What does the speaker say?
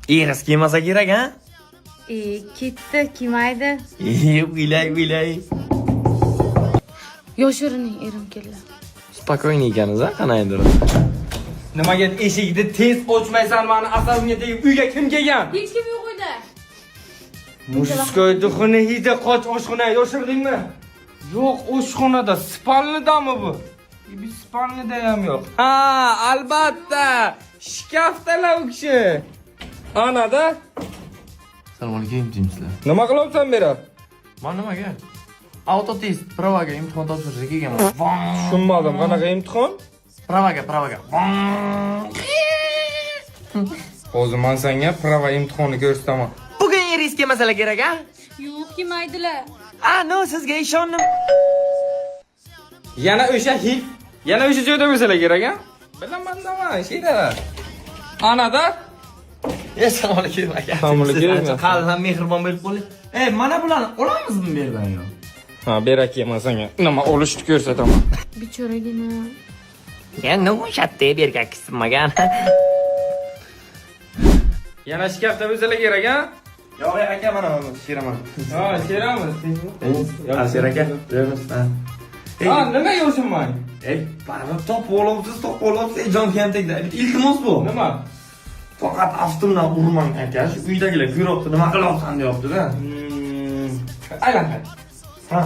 Eris kiymasa kerak, ha? Ketdi, kiymaydi. O'ylay. Yoshirining erim keldi. Spokойный ekaniz, ha, qanaydir. Nimaga eshikni tez ochmaysan, meni asabimga tegib uyga kim kelgan? Hech kim yo'q uyda. Muskoy duxuni hidi qoch oshxonaga yoshirdingmi? Yo'q, oshxonada, spalnidami bu? Bir spalnida ham yo'q. Ha, albatta. Shkafdalar u kishi. Anada. Assalomu alaykum, sizlar. Nima qilyapsan bera? Mana nimaga? Autotest, pravaga imtihon topshirishga kelganman. Tushunmadim, qanaqa imtihon? Pravaga. Hozir men senga prava imtihoni ko'rsataman. Bugun erisga masala kerak, ha? Yo'q, kiymaydilar. No, sizga ishondim. Yana o'sha hid, yana o'sha joyda bo'lsalar kerak, ha? Bilaman, shida. Anada? Assalomu alaykum aka. Assalomu alaykum. Qalbim mehribon bo'lib qoldi. Mana bularni olamizmi bu yerdan yo? Ha, berak men senga nima olishni ko'rsataman. Bechoragina. Nima shatda berga qismagan. Yana shkafda bo'lsalar kerak, ha? Yo'q, aka, mana shiraman. Ha, sheramiz. Asir aka, joyimiz. Ha, nima yo'shimman? Baribir topib olasiz, jon kamtegda. Iltimos bu. Nima? Faqat aftimdan urmang aka. Shu uydagilar ko'ryapti, nima qilyapsan deyapti-da. Aylanqay. Ha.